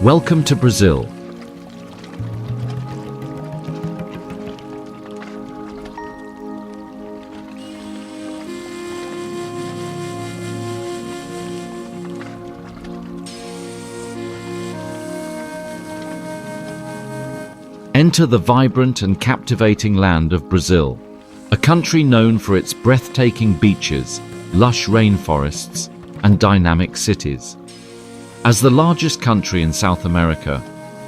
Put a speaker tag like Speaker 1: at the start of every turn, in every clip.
Speaker 1: Welcome to Brazil. Enter the vibrant and captivating land of Brazil, a country known for its breathtaking beaches, lush rainforests, and dynamic cities. As the largest country in South America,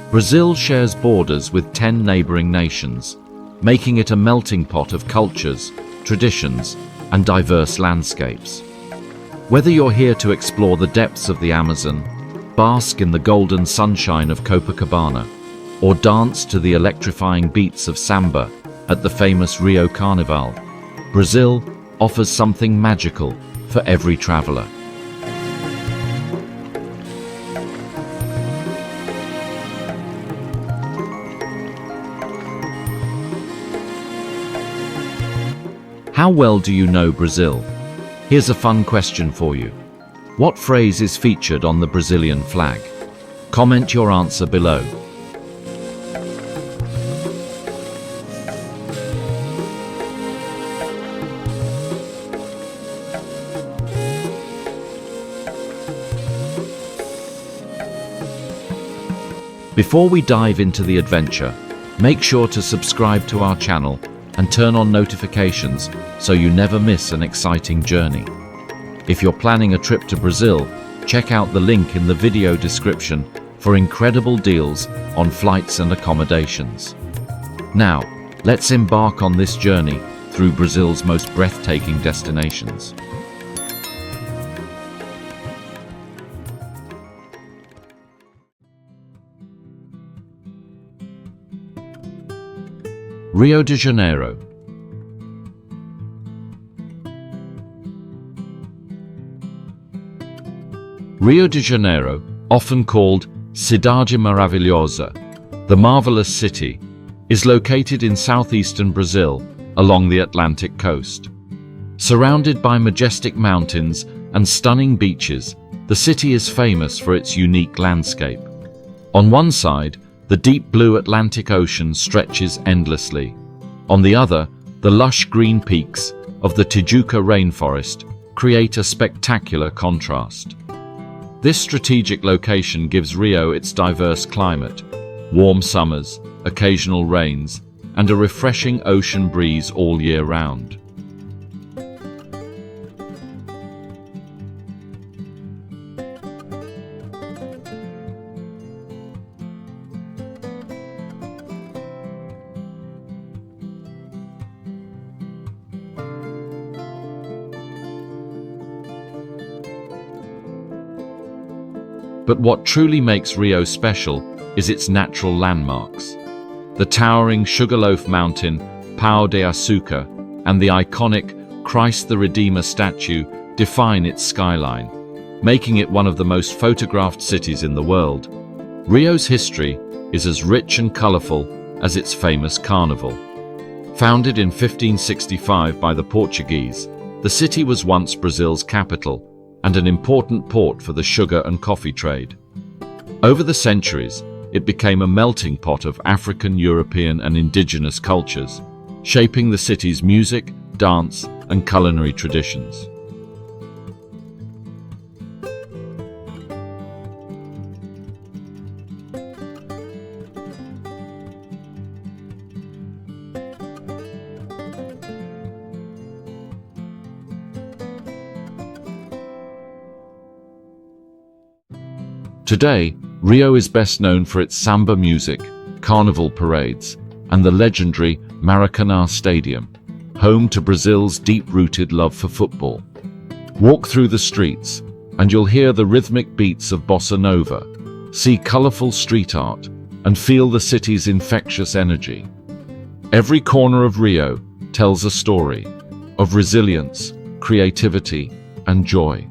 Speaker 1: Brazil shares borders with 10 neighboring nations, making it a melting pot of cultures, traditions, and diverse landscapes. Whether you're here to explore the depths of the Amazon, bask in the golden sunshine of Copacabana, or dance to the electrifying beats of samba at the famous Rio Carnival, Brazil offers something magical for every traveler. How well do you know Brazil? Here's a fun question for you. What phrase is featured on the Brazilian flag? Comment your answer below. Before we dive into the adventure, make sure to subscribe to our channel and turn on notifications so you never miss an exciting journey. If you're planning a trip to Brazil, check out the link in the video description for incredible deals on flights and accommodations. Now, let's embark on this journey through Brazil's most breathtaking destinations. Rio de Janeiro. Rio de Janeiro, often called Cidade Maravilhosa, the marvelous city, is located in southeastern Brazil along the Atlantic coast. Surrounded by majestic mountains and stunning beaches, the city is famous for its unique landscape. On one side, the deep blue Atlantic Ocean stretches endlessly. On the other, the lush green peaks of the Tijuca rainforest create a spectacular contrast. This strategic location gives Rio its diverse climate, warm summers, occasional rains, and a refreshing ocean breeze all year round. But what truly makes Rio special is its natural landmarks. The towering Sugarloaf Mountain, Pão de Açúcar, and the iconic Christ the Redeemer statue define its skyline, making it one of the most photographed cities in the world. Rio's history is as rich and colorful as its famous carnival. Founded in 1565 by the Portuguese, the city was once Brazil's capital and an important port for the sugar and coffee trade. Over the centuries, it became a melting pot of African, European, and indigenous cultures, shaping the city's music, dance, and culinary traditions. Today, Rio is best known for its samba music, carnival parades, and the legendary Maracanã Stadium, home to Brazil's deep-rooted love for football. Walk through the streets, and you'll hear the rhythmic beats of bossa nova, see colorful street art, and feel the city's infectious energy. Every corner of Rio tells a story of resilience, creativity, and joy.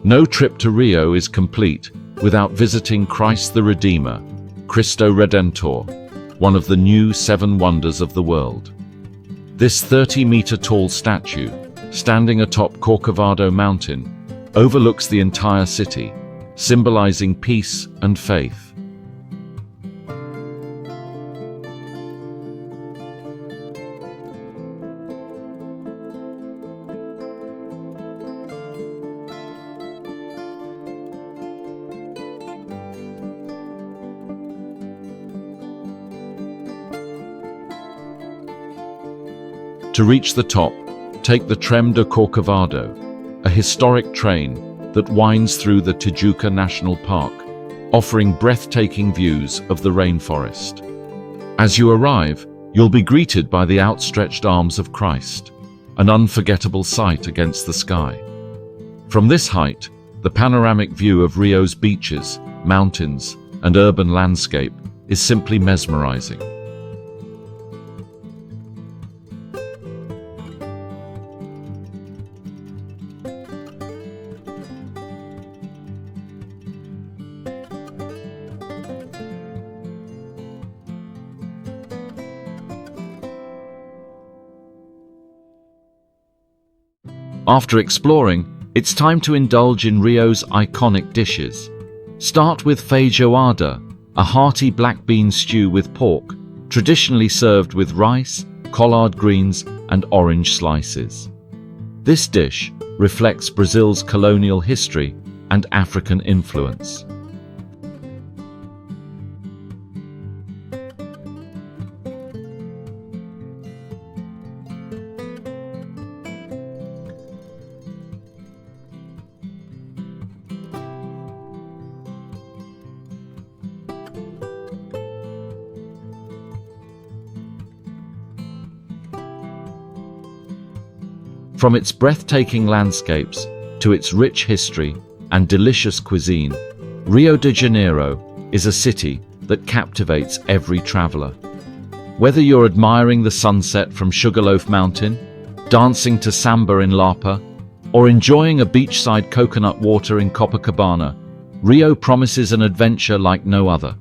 Speaker 1: No trip to Rio is complete without visiting Christ the Redeemer, Cristo Redentor, one of the new 7 wonders of the world. This 30-meter tall statue, standing atop Corcovado Mountain, overlooks the entire city, symbolizing peace and faith. To reach the top, take the Trem de Corcovado, a historic train that winds through the Tijuca National Park, offering breathtaking views of the rainforest. As you arrive, you'll be greeted by the outstretched arms of Christ, an unforgettable sight against the sky. From this height, the panoramic view of Rio's beaches, mountains, and urban landscape is simply mesmerizing. After exploring, it's time to indulge in Rio's iconic dishes. Start with feijoada, a hearty black bean stew with pork, traditionally served with rice, collard greens, and orange slices. This dish reflects Brazil's colonial history and African influence. From its breathtaking landscapes to its rich history and delicious cuisine, Rio de Janeiro is a city that captivates every traveler. Whether you're admiring the sunset from Sugarloaf Mountain, dancing to samba in Lapa, or enjoying a beachside coconut water in Copacabana, Rio promises an adventure like no other.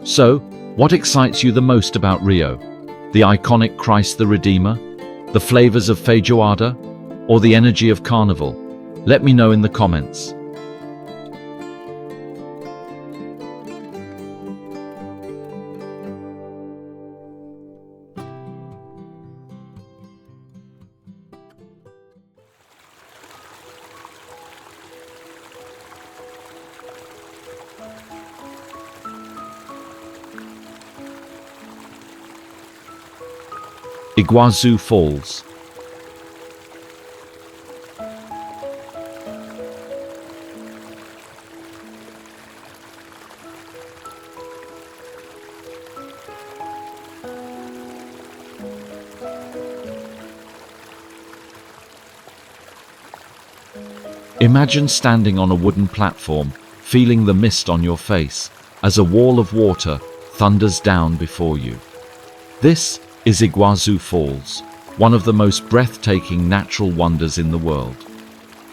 Speaker 1: So, what excites you the most about Rio? The iconic Christ the Redeemer? The flavors of feijoada? Or the energy of carnival? Let me know in the comments. Iguazu Falls. Imagine standing on a wooden platform, feeling the mist on your face as a wall of water thunders down before you. This is Iguazu Falls, one of the most breathtaking natural wonders in the world.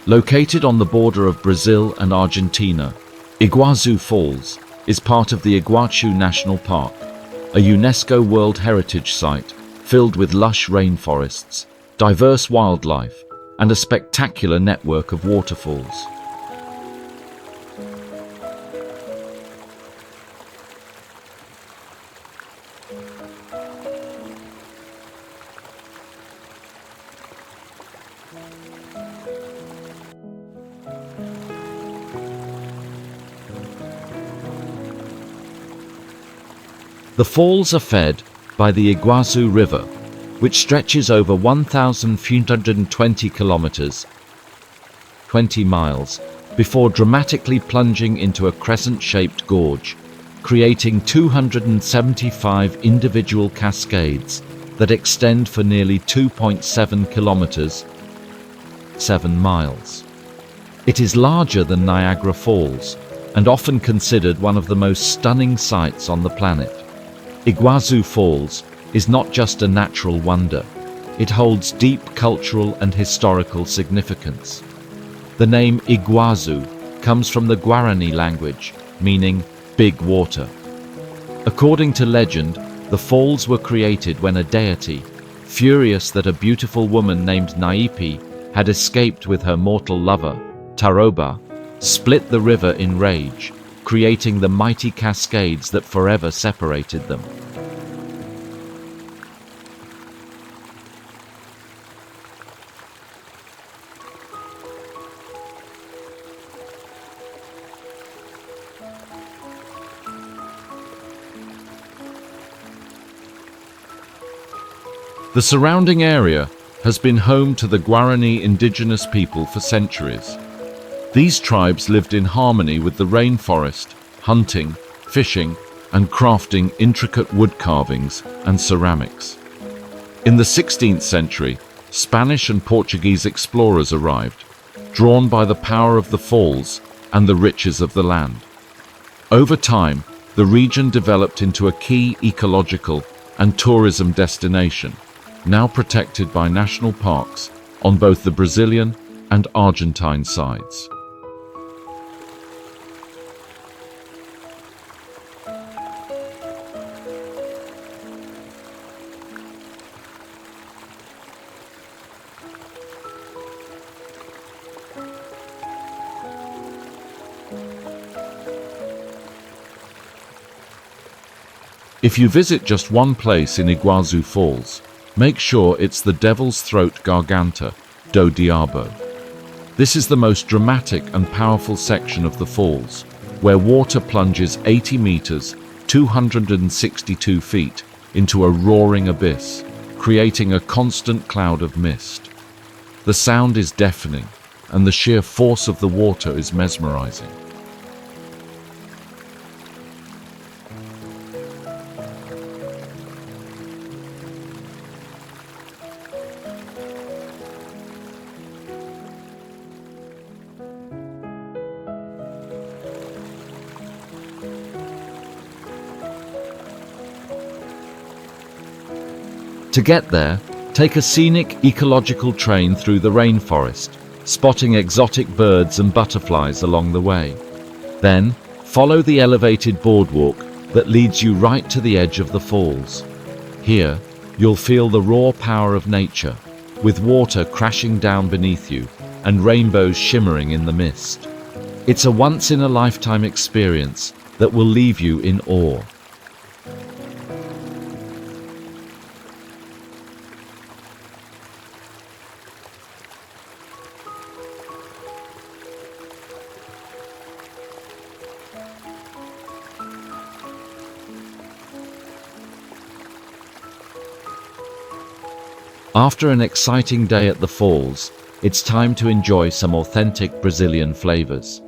Speaker 1: Located on the border of Brazil and Argentina, Iguazu Falls is part of the Iguazu National Park, a UNESCO World Heritage Site filled with lush rainforests, diverse wildlife, and a spectacular network of waterfalls. The falls are fed by the Iguazu River, which stretches over 1,320 kilometers, 20 miles, before dramatically plunging into a crescent-shaped gorge, creating 275 individual cascades that extend for nearly 2.7 kilometers, 7 miles. It is larger than Niagara Falls and often considered one of the most stunning sights on the planet. Iguazu Falls is not just a natural wonder, it holds deep cultural and historical significance. The name Iguazu comes from the Guarani language, meaning big water. According to legend, the falls were created when a deity, furious that a beautiful woman named Naipi had escaped with her mortal lover, Taroba, split the river in rage, creating the mighty cascades that forever separated them. The surrounding area has been home to the Guarani indigenous people for centuries. These tribes lived in harmony with the rainforest, hunting, fishing, and crafting intricate wood carvings and ceramics. In the 16th century, Spanish and Portuguese explorers arrived, drawn by the power of the falls and the riches of the land. Over time, the region developed into a key ecological and tourism destination, now protected by national parks on both the Brazilian and Argentine sides. If you visit just one place in Iguazu Falls, make sure it's the Devil's Throat Garganta do Diabo. This is the most dramatic and powerful section of the falls, where water plunges 80 meters, 262 feet, into a roaring abyss, creating a constant cloud of mist. The sound is deafening, and the sheer force of the water is mesmerizing. To get there, take a scenic ecological train through the rainforest, spotting exotic birds and butterflies along the way. Then, follow the elevated boardwalk that leads you right to the edge of the falls. Here, you'll feel the raw power of nature, with water crashing down beneath you and rainbows shimmering in the mist. It's a once-in-a-lifetime experience that will leave you in awe. After an exciting day at the falls, it's time to enjoy some authentic Brazilian flavors.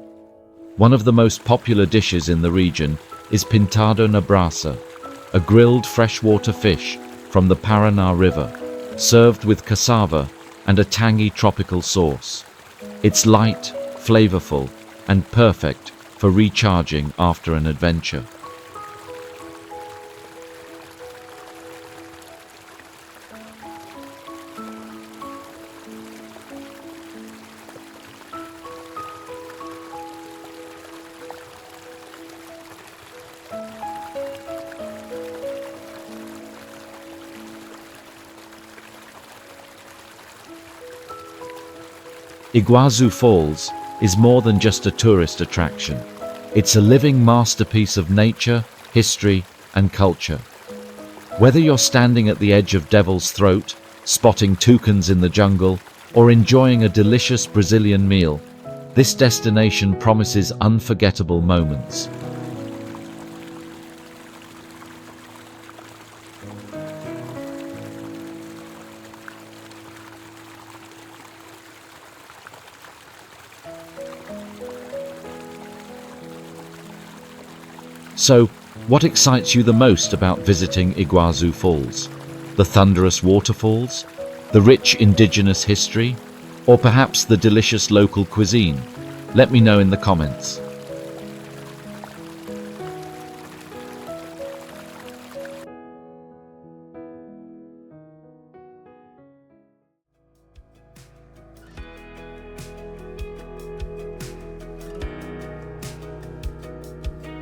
Speaker 1: One of the most popular dishes in the region is pintado na brasa, a grilled freshwater fish from the Paraná River, served with cassava and a tangy tropical sauce. It's light, flavorful, and perfect for recharging after an adventure. Iguazu Falls is more than just a tourist attraction. It's a living masterpiece of nature, history, and culture. Whether you're standing at the edge of Devil's Throat, spotting toucans in the jungle, or enjoying a delicious Brazilian meal, this destination promises unforgettable moments. So, what excites you the most about visiting Iguazu Falls? The thunderous waterfalls? The rich indigenous history? Or perhaps the delicious local cuisine? Let me know in the comments.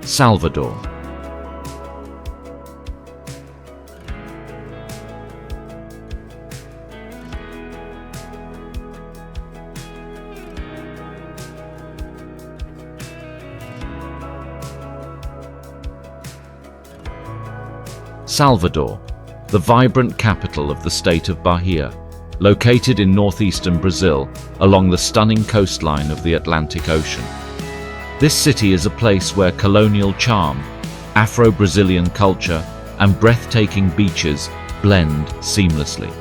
Speaker 1: Salvador. Salvador, the vibrant capital of the state of Bahia, located in northeastern Brazil along the stunning coastline of the Atlantic Ocean. This city is a place where colonial charm, Afro-Brazilian culture, and breathtaking beaches blend seamlessly.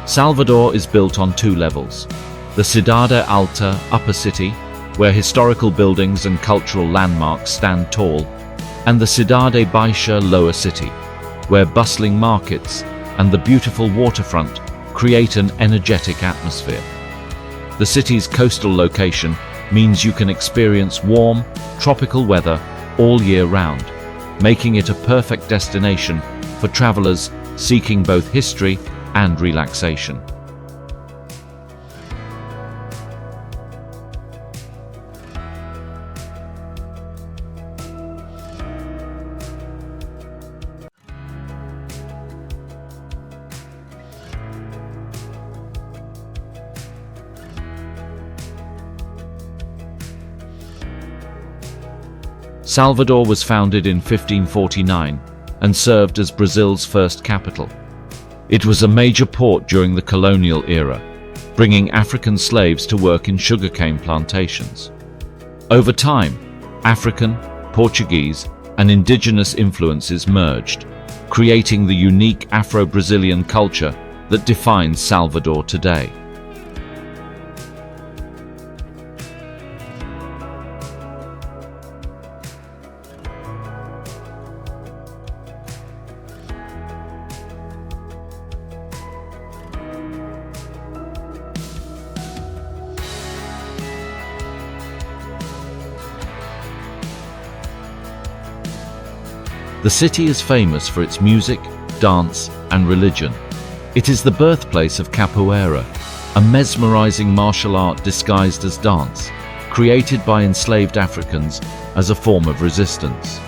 Speaker 1: Salvador is built on two levels: the Cidade Alta, upper city, where historical buildings and cultural landmarks stand tall, and the Cidade Baixa, lower city, where bustling markets and the beautiful waterfront create an energetic atmosphere. The city's coastal location means you can experience warm, tropical weather all year round, making it a perfect destination for travelers seeking both history and relaxation. Salvador was founded in 1549 and served as Brazil's first capital. It was a major port during the colonial era, bringing African slaves to work in sugarcane plantations. Over time, African, Portuguese, and indigenous influences merged, creating the unique Afro-Brazilian culture that defines Salvador today. The city is famous for its music, dance, and religion. It is the birthplace of capoeira, a mesmerizing martial art disguised as dance, created by enslaved Africans as a form of resistance.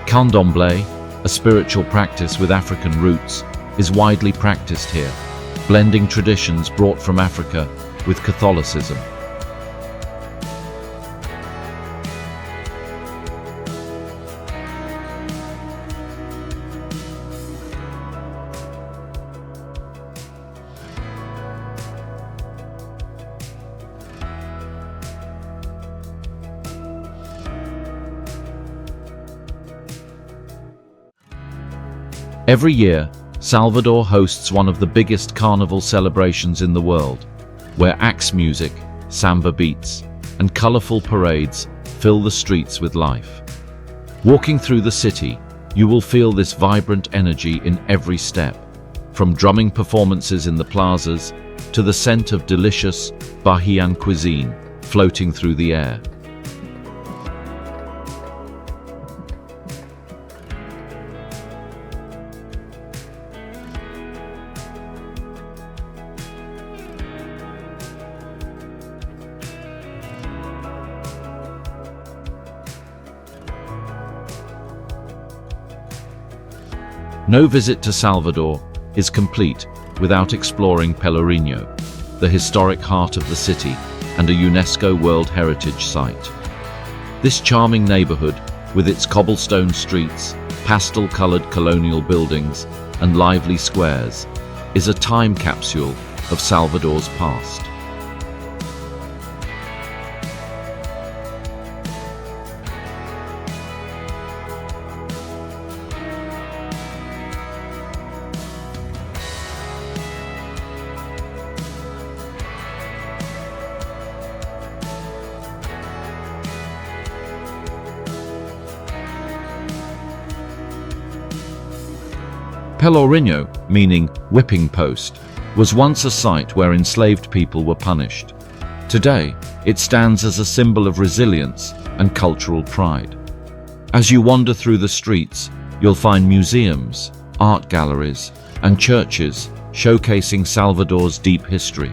Speaker 1: Candomblé, a spiritual practice with African roots, is widely practiced here, blending traditions brought from Africa with Catholicism. Every year, Salvador hosts one of the biggest carnival celebrations in the world, where axe music, samba beats, and colorful parades fill the streets with life. Walking through the city, you will feel this vibrant energy in every step, from drumming performances in the plazas to the scent of delicious Bahian cuisine floating through the air. No visit to Salvador is complete without exploring Pelourinho, the historic heart of the city and a UNESCO World Heritage Site. This charming neighborhood, with its cobblestone streets, pastel-colored colonial buildings, and lively squares, is a time capsule of Salvador's past. Pelourinho, meaning whipping post, was once a site where enslaved people were punished. Today, it stands as a symbol of resilience and cultural pride. As you wander through the streets, you'll find museums, art galleries, and churches showcasing Salvador's deep history.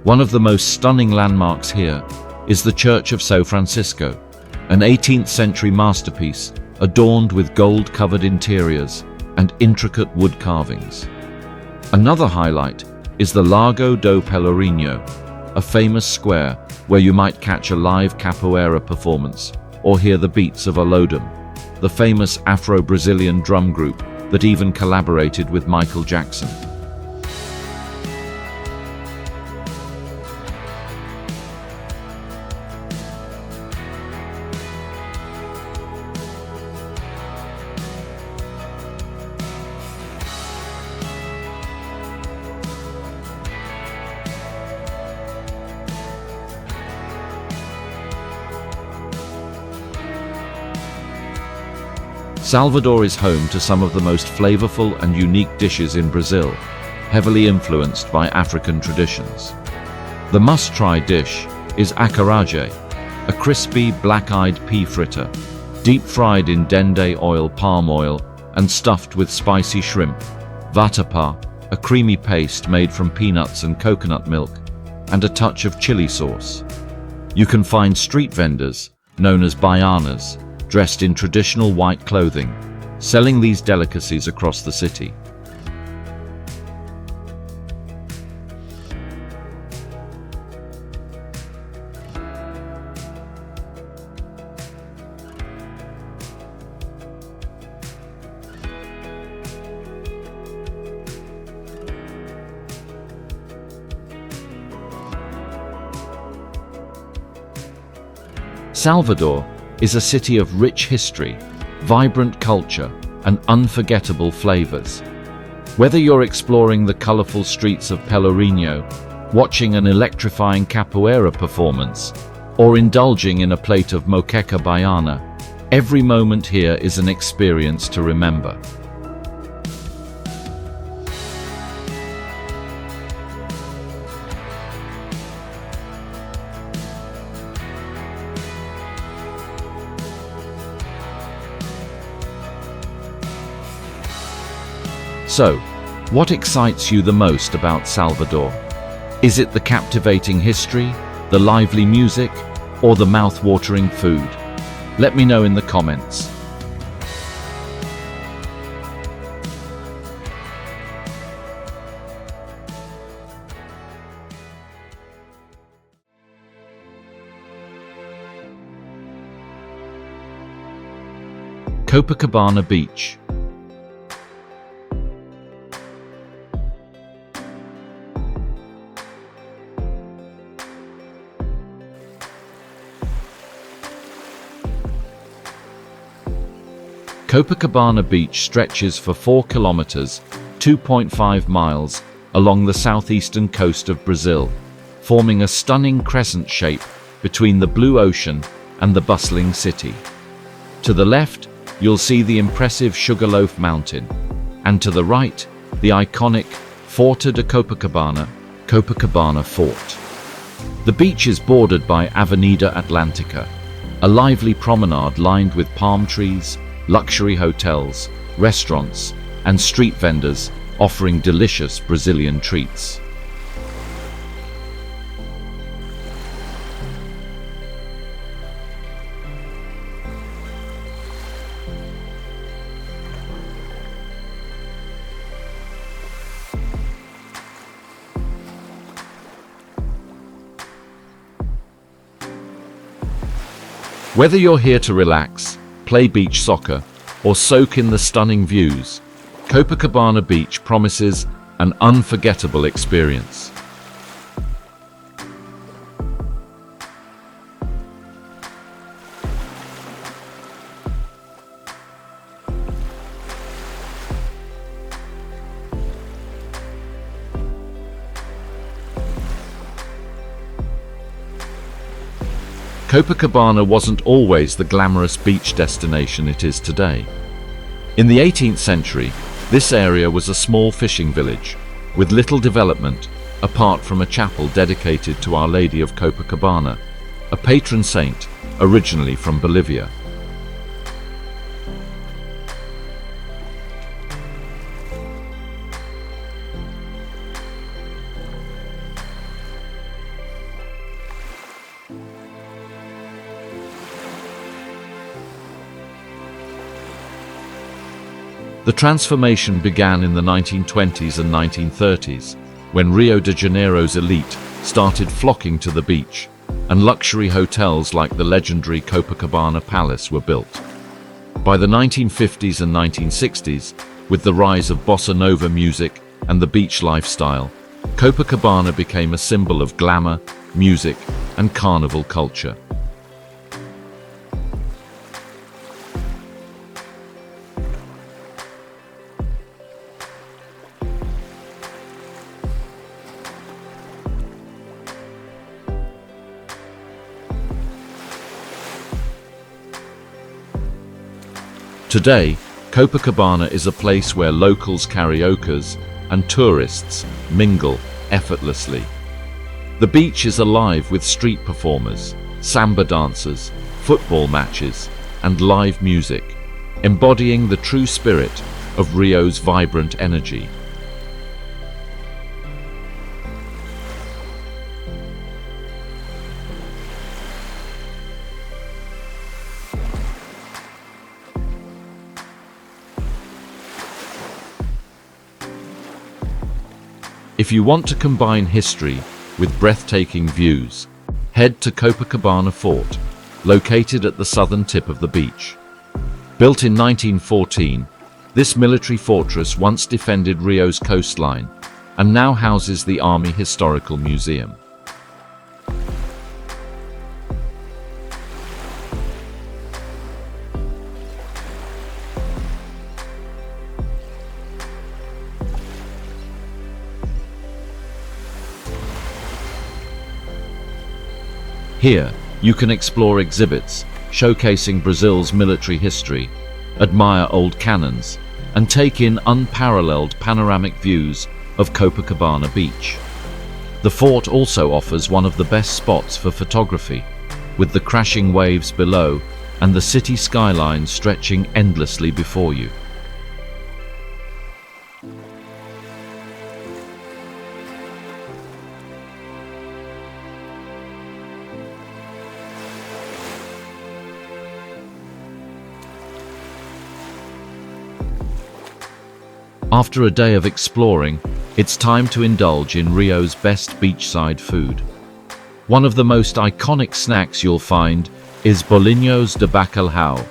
Speaker 1: One of the most stunning landmarks here is the Church of São Francisco, an 18th century masterpiece adorned with gold-covered interiors and intricate wood carvings. Another highlight is the Lago do Pelourinho, a famous square where you might catch a live capoeira performance or hear the beats of Olodum, the famous Afro-Brazilian drum group that even collaborated with Michael Jackson. Salvador is home to some of the most flavorful and unique dishes in Brazil, heavily influenced by African traditions. The must-try dish is acarajé, a crispy black-eyed pea fritter, deep-fried in dende oil, palm oil, and stuffed with spicy shrimp, vatapá, a creamy paste made from peanuts and coconut milk, and a touch of chili sauce. You can find street vendors, known as baianas, dressed in traditional white clothing, selling these delicacies across the city. Salvador is a city of rich history, vibrant culture, and unforgettable flavors. Whether you're exploring the colorful streets of Pelourinho, watching an electrifying capoeira performance, or indulging in a plate of moqueca baiana, every moment here is an experience to remember. So, what excites you the most about Salvador? Is it the captivating history, the lively music, or the mouth-watering food? Let me know in the comments. Copacabana Beach. Copacabana Beach stretches for 4 kilometers, 2.5 miles, along the southeastern coast of Brazil, forming a stunning crescent shape between the blue ocean and the bustling city. To the left, you'll see the impressive Sugarloaf Mountain, and to the right, the iconic Forte de Copacabana, Copacabana Fort. The beach is bordered by Avenida Atlântica, a lively promenade lined with palm trees, luxury hotels, restaurants, and street vendors offering delicious Brazilian treats. Whether you're here to relax, play beach soccer, or soak in the stunning views, Copacabana Beach promises an unforgettable experience. Copacabana wasn't always the glamorous beach destination it is today. In the 18th century, this area was a small fishing village, with little development, apart from a chapel dedicated to Our Lady of Copacabana, a patron saint originally from Bolivia. The transformation began in the 1920s and 1930s, when Rio de Janeiro's elite started flocking to the beach, and luxury hotels like the legendary Copacabana Palace were built. By the 1950s and 1960s, with the rise of bossa nova music and the beach lifestyle, Copacabana became a symbol of glamour, music, and carnival culture. Today, Copacabana is a place where locals karaoke and tourists mingle effortlessly. The beach is alive with street performers, samba dancers, football matches, and live music, embodying the true spirit of Rio's vibrant energy. If you want to combine history with breathtaking views, head to Copacabana Fort, located at the southern tip of the beach. Built in 1914, this military fortress once defended Rio's coastline and now houses the Army Historical Museum. Here, you can explore exhibits showcasing Brazil's military history, admire old cannons, and take in unparalleled panoramic views of Copacabana Beach. The fort also offers one of the best spots for photography, with the crashing waves below and the city skyline stretching endlessly before you. After a day of exploring, it's time to indulge in Rio's best beachside food. One of the most iconic snacks you'll find is bolinhos de bacalhau,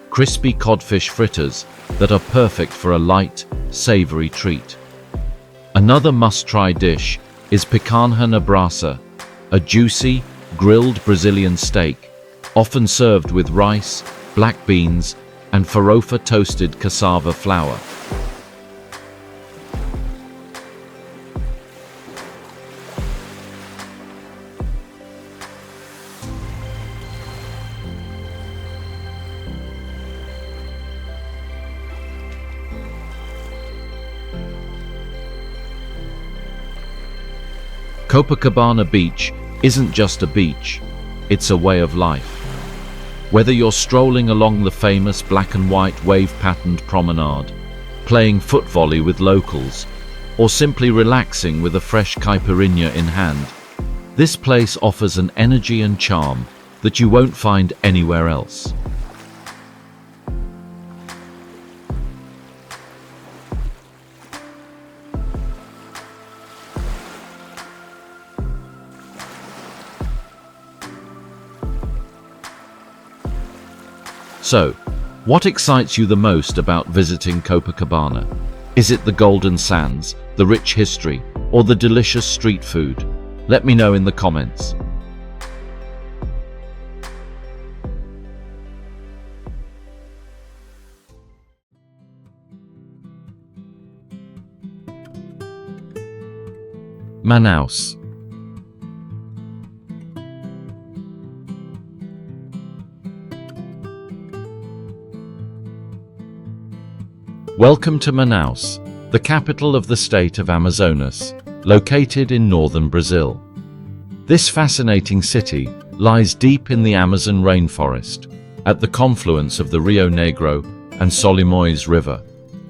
Speaker 1: crispy codfish fritters that are perfect for a light, savory treat. Another must-try dish is picanha na brasa, a juicy, grilled Brazilian steak, often served with rice, black beans, and farofa toasted cassava flour. Copacabana Beach isn't just a beach, it's a way of life. Whether you're strolling along the famous black and white wave-patterned promenade, playing foot volley with locals, or simply relaxing with a fresh caipirinha in hand, this place offers an energy and charm that you won't find anywhere else. So, what excites you the most about visiting Copacabana? Is it the golden sands, the rich history, or the delicious street food? Let me know in the comments. Manaus. Welcome to Manaus, the capital of the state of Amazonas, located in northern Brazil. This fascinating city lies deep in the Amazon rainforest, at the confluence of the Rio Negro and Solimões River,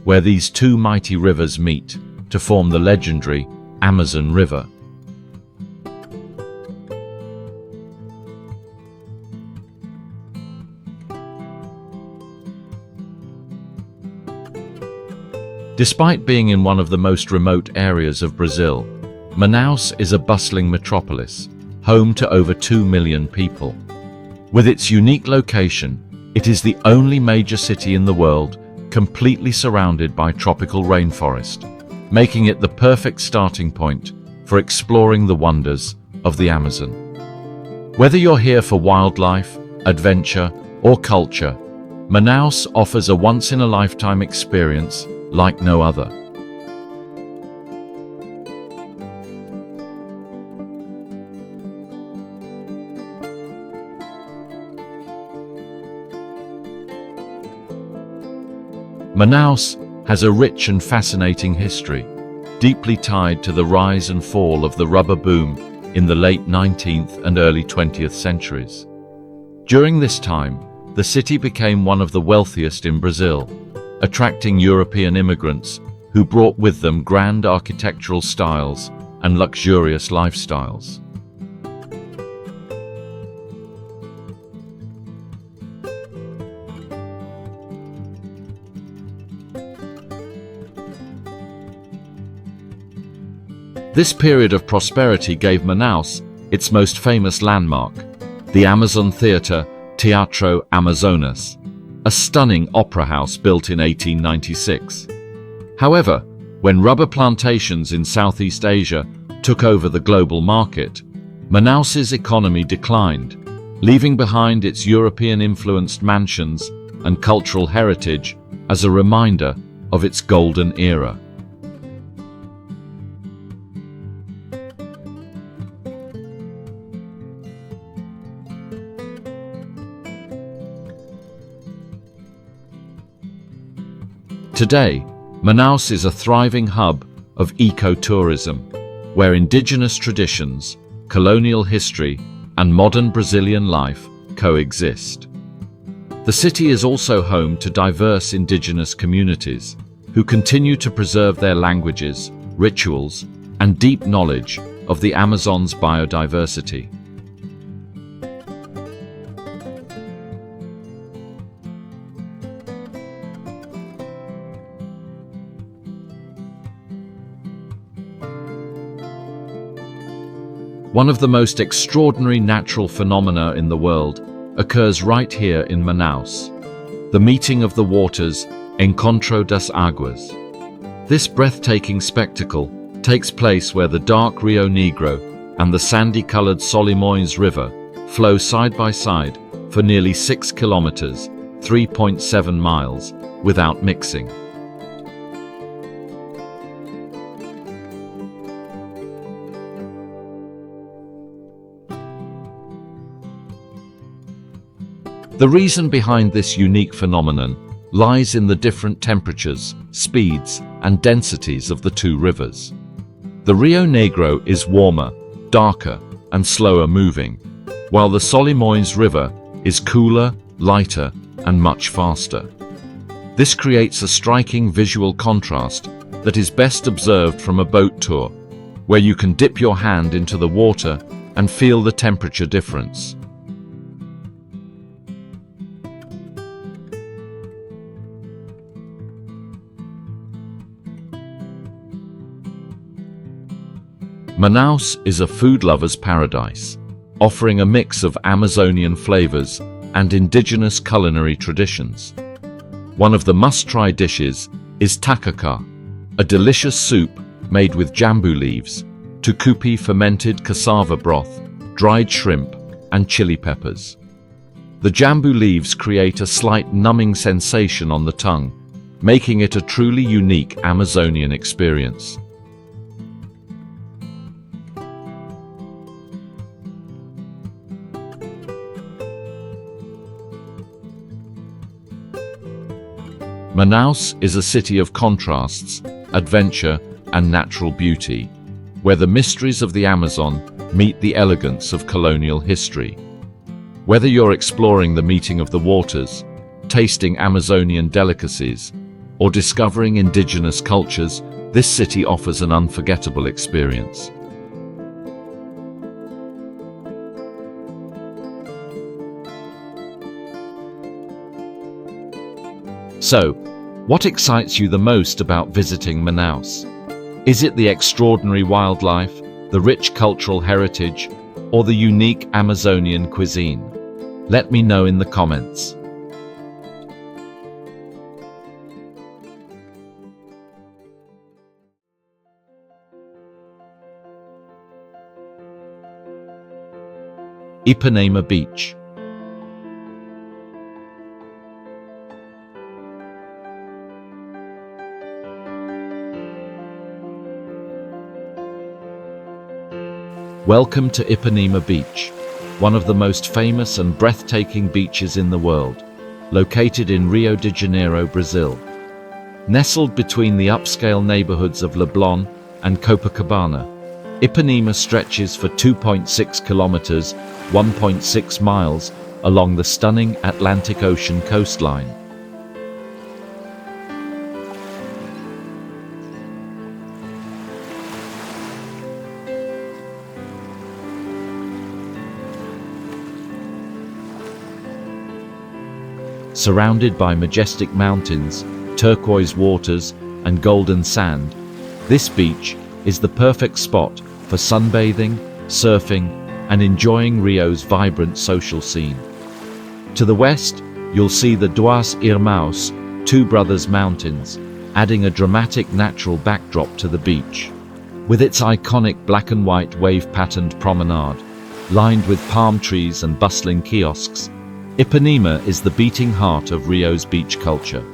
Speaker 1: where these two mighty rivers meet to form the legendary Amazon River. Despite being in one of the most remote areas of Brazil, Manaus is a bustling metropolis, home to over 2 million people. With its unique location, it is the only major city in the world completely surrounded by tropical rainforest, making it the perfect starting point for exploring the wonders of the Amazon. Whether you're here for wildlife, adventure, or culture, Manaus offers a once-in-a-lifetime experience like no other. Manaus has a rich and fascinating history, deeply tied to the rise and fall of the rubber boom in the late 19th and early 20th centuries. During this time, the city became one of the wealthiest in Brazil, attracting European immigrants who brought with them grand architectural styles and luxurious lifestyles. This period of prosperity gave Manaus its most famous landmark, the Amazon Theatre Teatro Amazonas, a stunning opera house built in 1896. However, when rubber plantations in Southeast Asia took over the global market, Manaus's economy declined, leaving behind its European-influenced mansions and cultural heritage as a reminder of its golden era. Today, Manaus is a thriving hub of ecotourism, where indigenous traditions, colonial history, and modern Brazilian life coexist. The city is also home to diverse indigenous communities who continue to preserve their languages, rituals, and deep knowledge of the Amazon's biodiversity. One of the most extraordinary natural phenomena in the world occurs right here in Manaus, the meeting of the waters, Encontro das Águas. This breathtaking spectacle takes place where the dark Rio Negro and the sandy-colored Solimões River flow side by side for nearly 6 kilometers, 3.7 miles, without mixing. The reason behind this unique phenomenon lies in the different temperatures, speeds, and densities of the two rivers. The Rio Negro is warmer, darker, and slower moving, while the Solimões River is cooler, lighter, and much faster. This creates a striking visual contrast that is best observed from a boat tour, where you can dip your hand into the water and feel the temperature difference. Manaus is a food lover's paradise, offering a mix of Amazonian flavors and indigenous culinary traditions. One of the must-try dishes is tacacá, a delicious soup made with jambu leaves, tucupi fermented cassava broth, dried shrimp, and chili peppers. The jambu leaves create a slight numbing sensation on the tongue, making it a truly unique Amazonian experience. Manaus is a city of contrasts, adventure, and natural beauty, where the mysteries of the Amazon meet the elegance of colonial history. Whether you're exploring the meeting of the waters, tasting Amazonian delicacies, or discovering indigenous cultures, this city offers an unforgettable experience. So, what excites you the most about visiting Manaus? Is it the extraordinary wildlife, the rich cultural heritage, or the unique Amazonian cuisine? Let me know in the comments. Ipanema Beach. Welcome to Ipanema Beach, one of the most famous and breathtaking beaches in the world, located in Rio de Janeiro, Brazil. Nestled between the upscale neighborhoods of Leblon and Copacabana, Ipanema stretches for 2.6 kilometers, 1.6 miles, along the stunning Atlantic Ocean coastline. Surrounded by majestic mountains, turquoise waters, and golden sand, this beach is the perfect spot for sunbathing, surfing, and enjoying Rio's vibrant social scene. To the west, you'll see the Duas Irmãos, Two Brothers Mountains, adding a dramatic natural backdrop to the beach. With its iconic black and white wave-patterned promenade, lined with palm trees and bustling kiosks, Ipanema is the beating heart of Rio's beach culture.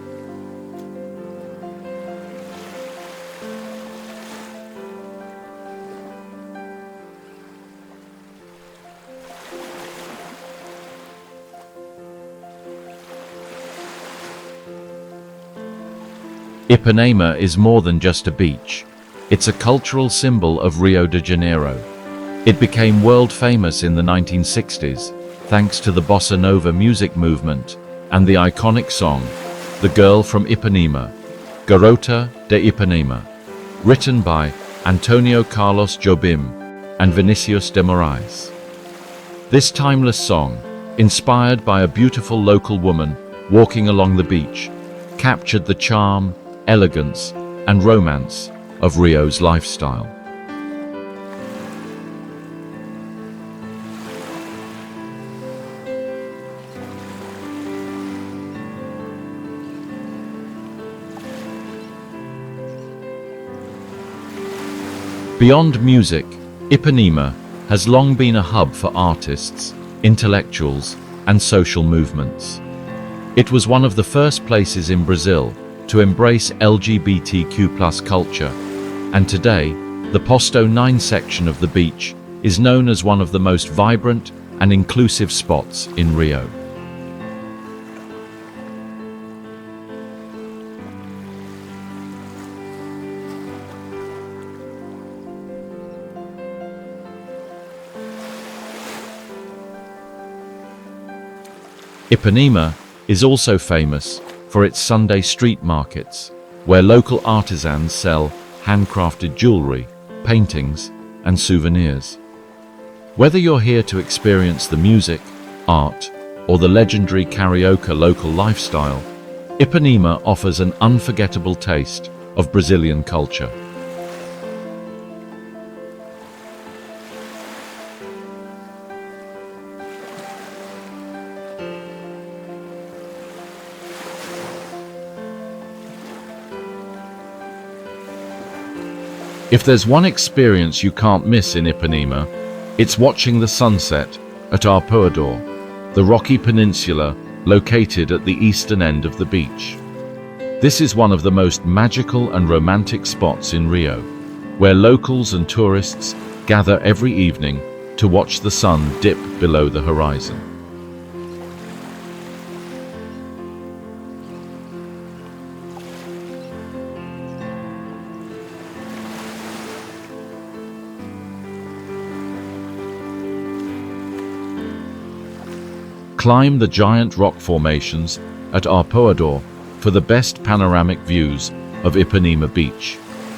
Speaker 1: Ipanema is more than just a beach. It's a cultural symbol of Rio de Janeiro. It became world famous in the 1960s, thanks to the bossa nova music movement and the iconic song, The Girl from Ipanema, Garota de Ipanema, written by Antonio Carlos Jobim and Vinicius de Moraes. This timeless song, inspired by a beautiful local woman walking along the beach, captured the charm, elegance, and romance of Rio's lifestyle. Beyond music, Ipanema has long been a hub for artists, intellectuals, and social movements. It was one of the first places in Brazil to embrace LGBTQ+ culture, and today, the Posto 9 section of the beach is known as one of the most vibrant and inclusive spots in Rio. Ipanema is also famous for its Sunday street markets, where local artisans sell handcrafted jewelry, paintings, and souvenirs. Whether you're here to experience the music, art, or the legendary carioca local lifestyle, Ipanema offers an unforgettable taste of Brazilian culture. If there's one experience you can't miss in Ipanema, it's watching the sunset at Arpoador, the rocky peninsula located at the eastern end of the beach. This is one of the most magical and romantic spots in Rio, where locals and tourists gather every evening to watch the sun dip below the horizon. Climb the giant rock formations at Arpoador for the best panoramic views of Ipanema Beach,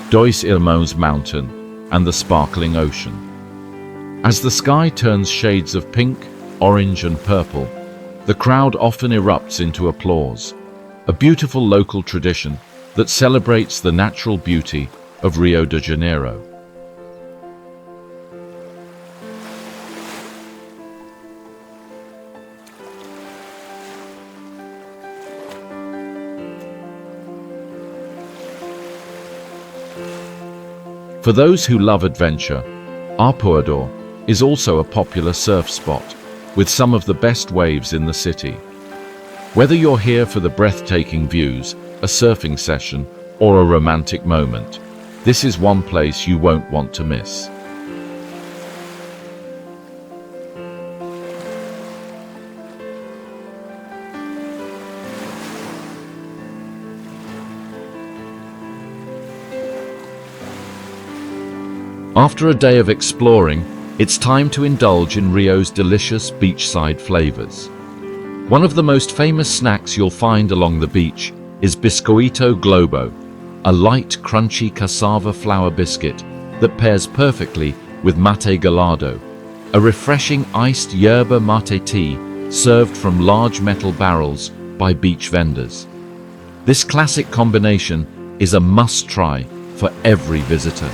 Speaker 1: Dois Irmãos Mountain, and the sparkling ocean. As the sky turns shades of pink, orange, and purple, the crowd often erupts into applause, a beautiful local tradition that celebrates the natural beauty of Rio de Janeiro. For those who love adventure, Arpoador is also a popular surf spot, with some of the best waves in the city. Whether you're here for the breathtaking views, a surfing session, or a romantic moment, this is one place you won't want to miss. After a day of exploring, it's time to indulge in Rio's delicious beachside flavors. One of the most famous snacks you'll find along the beach is Biscoito Globo, a light, crunchy cassava flour biscuit that pairs perfectly with mate galado, a refreshing iced yerba mate tea served from large metal barrels by beach vendors. This classic combination is a must-try for every visitor.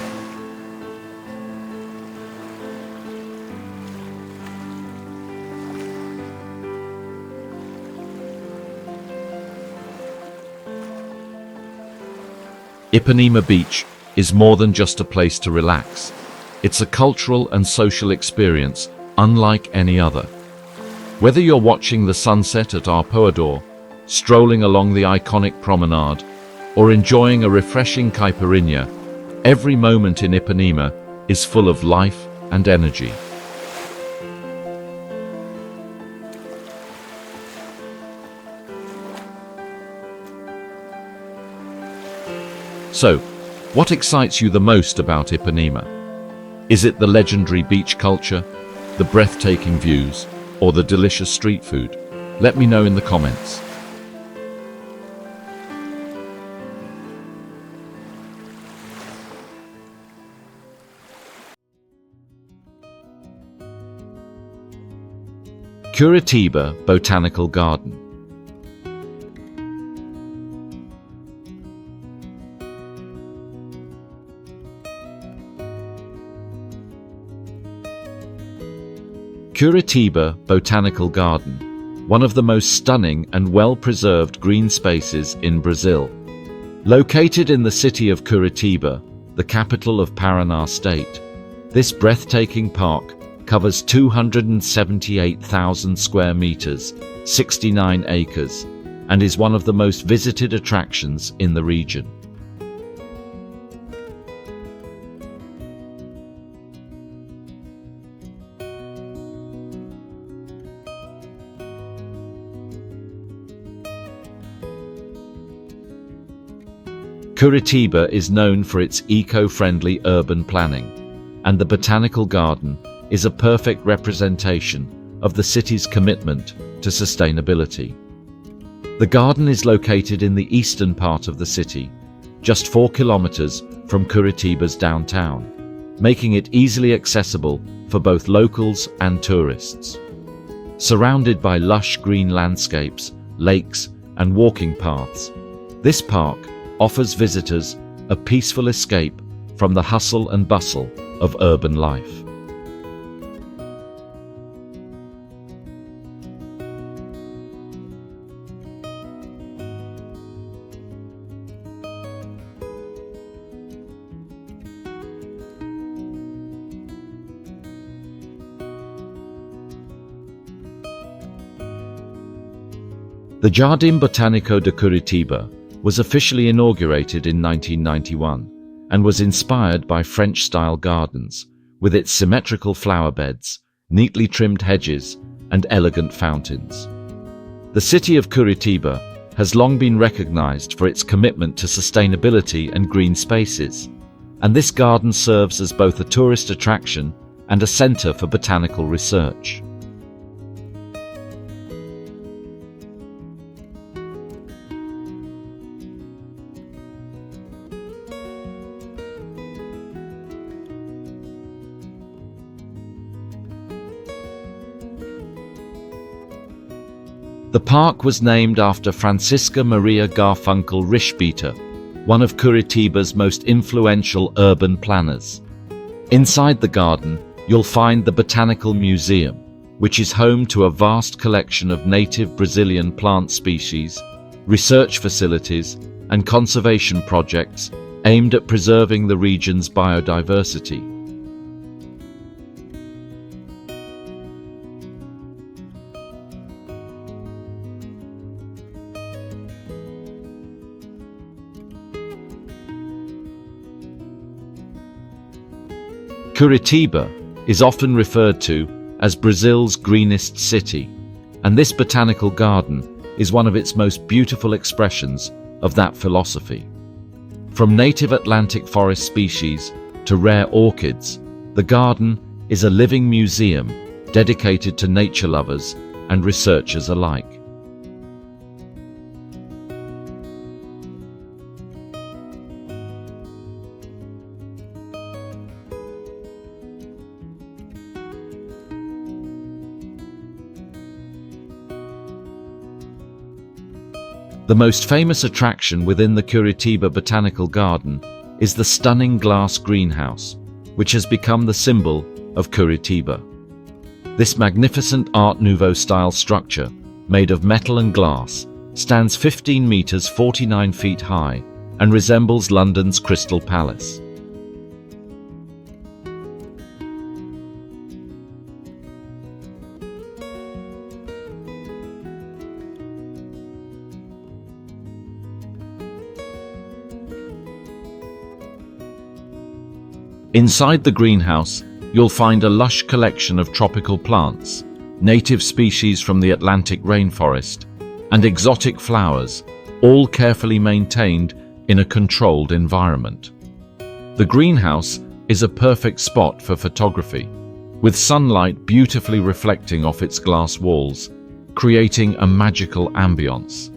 Speaker 1: Ipanema Beach is more than just a place to relax. It's a cultural and social experience unlike any other. Whether you're watching the sunset at Arpoador, strolling along the iconic promenade, or enjoying a refreshing caipirinha, every moment in Ipanema is full of life and energy. So, what excites you the most about Ipanema? Is it the legendary beach culture, the breathtaking views, or the delicious street food? Let me know in the comments. Curitiba Botanical Garden. Curitiba Botanical Garden, one of the most stunning and well-preserved green spaces in Brazil. Located in the city of Curitiba, the capital of Paraná State, this breathtaking park covers 278,000 square meters, 69 acres, and is one of the most visited attractions in the region. Curitiba is known for its eco-friendly urban planning, and the Botanical Garden is a perfect representation of the city's commitment to sustainability. The garden is located in the eastern part of the city, just 4 kilometers from Curitiba's downtown, making it easily accessible for both locals and tourists. Surrounded by lush green landscapes, lakes, and walking paths, this park offers visitors a peaceful escape from the hustle and bustle of urban life. The Jardim Botânico de Curitiba was officially inaugurated in 1991 and was inspired by French-style gardens with its symmetrical flower beds, neatly trimmed hedges, and elegant fountains. The city of Curitiba has long been recognized for its commitment to sustainability and green spaces, and this garden serves as both a tourist attraction and a center for botanical research. The park was named after Francisca Maria Garfunkel Rischbieter, one of Curitiba's most influential urban planners. Inside the garden, you'll find the Botanical Museum, which is home to a vast collection of native Brazilian plant species, research facilities, and conservation projects aimed at preserving the region's biodiversity. Curitiba is often referred to as Brazil's greenest city, and this botanical garden is one of its most beautiful expressions of that philosophy. From native Atlantic forest species to rare orchids, the garden is a living museum dedicated to nature lovers and researchers alike. The most famous attraction within the Curitiba Botanical Garden is the stunning glass greenhouse, which has become the symbol of Curitiba. This magnificent Art Nouveau-style structure, made of metal and glass, stands 15 meters 49 feet high and resembles London's Crystal Palace. Inside the greenhouse, you'll find a lush collection of tropical plants, native species from the Atlantic rainforest, and exotic flowers, all carefully maintained in a controlled environment. The greenhouse is a perfect spot for photography, with sunlight beautifully reflecting off its glass walls, creating a magical ambience.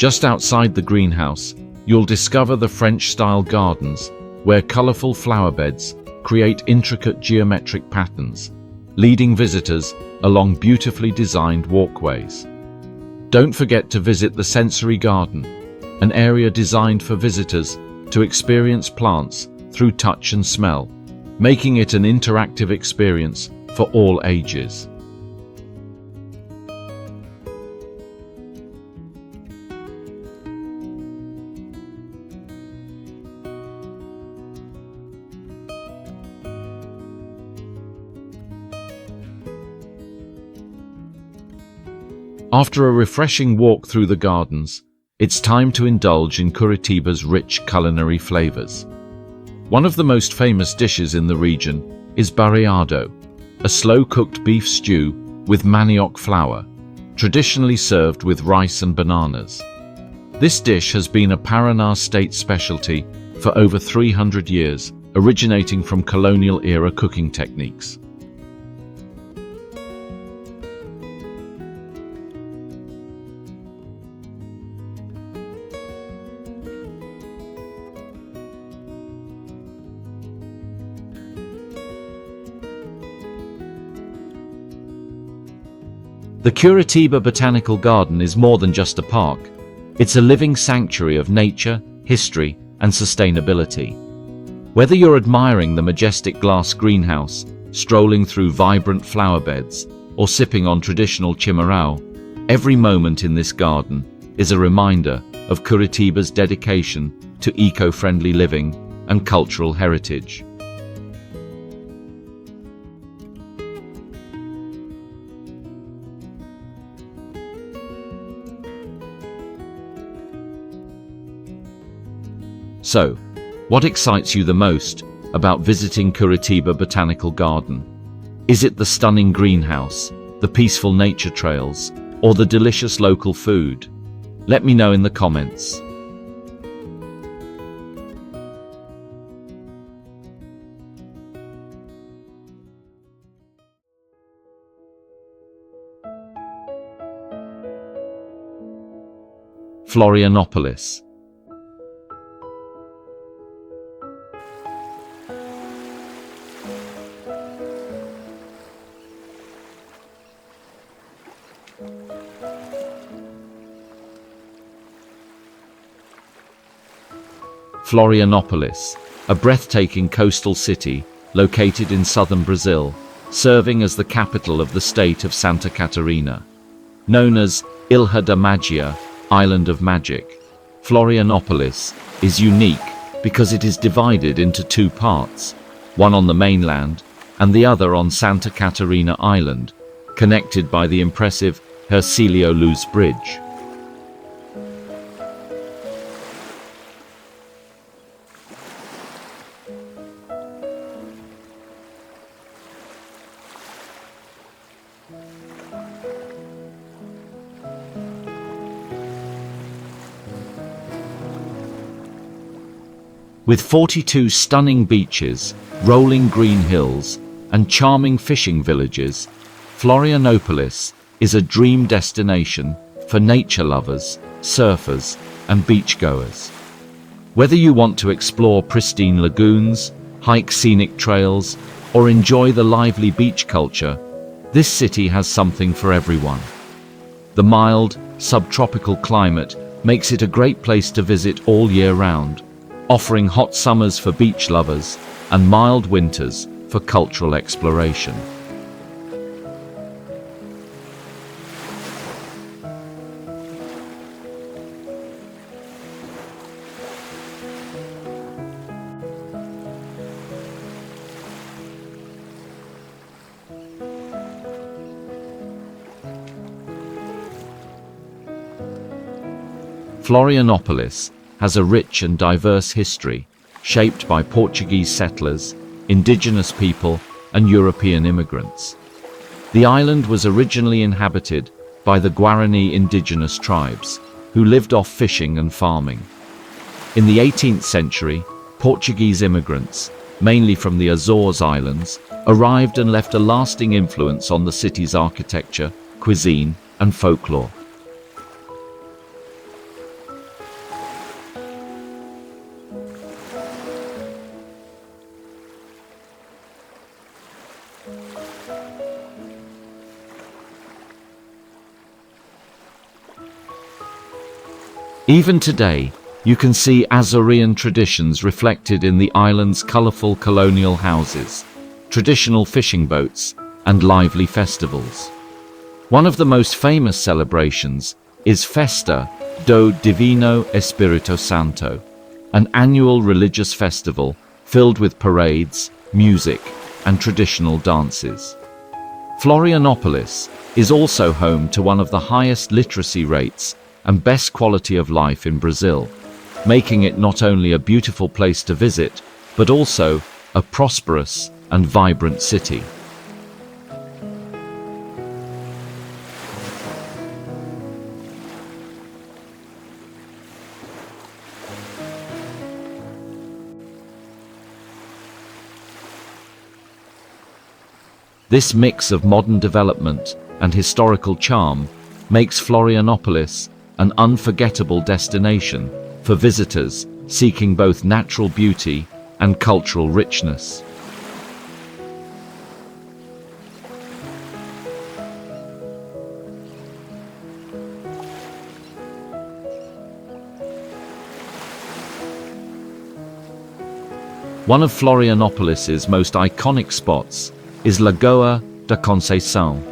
Speaker 1: Just outside the greenhouse, you'll discover the French-style gardens, where colorful flower beds create intricate geometric patterns, leading visitors along beautifully designed walkways. Don't forget to visit the sensory garden, an area designed for visitors to experience plants through touch and smell, making it an interactive experience for all ages. After a refreshing walk through the gardens, it's time to indulge in Curitiba's rich culinary flavors. One of the most famous dishes in the region is bariado, a slow-cooked beef stew with manioc flour, traditionally served with rice and bananas. This dish has been a Paraná state specialty for over 300 years, originating from colonial-era cooking techniques. The Curitiba Botanical Garden is more than just a park. It's a living sanctuary of nature, history, and sustainability. Whether you're admiring the majestic glass greenhouse, strolling through vibrant flower beds, or sipping on traditional chimarrão, every moment in this garden is a reminder of Curitiba's dedication to eco-friendly living and cultural heritage. So, what excites you the most about visiting Curitiba Botanical Garden? Is it the stunning greenhouse, the peaceful nature trails, or the delicious local food? Let me know in the comments. Florianopolis. Florianopolis, a breathtaking coastal city located in southern Brazil, serving as the capital of the state of Santa Catarina. Known as Ilha da Magia, Island of Magic, Florianopolis is unique because it is divided into two parts, one on the mainland and the other on Santa Catarina Island, connected by the impressive Hercílio Luz Bridge. With 42 stunning beaches, rolling green hills, and charming fishing villages, Florianopolis is a dream destination for nature lovers, surfers, and beachgoers. Whether you want to explore pristine lagoons, hike scenic trails, or enjoy the lively beach culture, this city has something for everyone. The mild, subtropical climate makes it a great place to visit all year round, offering hot summers for beach lovers and mild winters for cultural exploration. Florianopolis has a rich and diverse history, shaped by Portuguese settlers, indigenous people, and European immigrants. The island was originally inhabited by the Guarani indigenous tribes, who lived off fishing and farming. In the 18th century, Portuguese immigrants, mainly from the Azores Islands, arrived and left a lasting influence on the city's architecture, cuisine, and folklore. Even today, you can see Azorean traditions reflected in the island's colorful colonial houses, traditional fishing boats, and lively festivals. One of the most famous celebrations is Festa do Divino Espírito Santo, an annual religious festival filled with parades, music, and traditional dances. Florianopolis is also home to one of the highest literacy rates and best quality of life in Brazil, making it not only a beautiful place to visit, but also a prosperous and vibrant city. This mix of modern development and historical charm makes Florianopolis an unforgettable destination for visitors seeking both natural beauty and cultural richness. One of Florianopolis's most iconic spots is Lagoa da Conceição,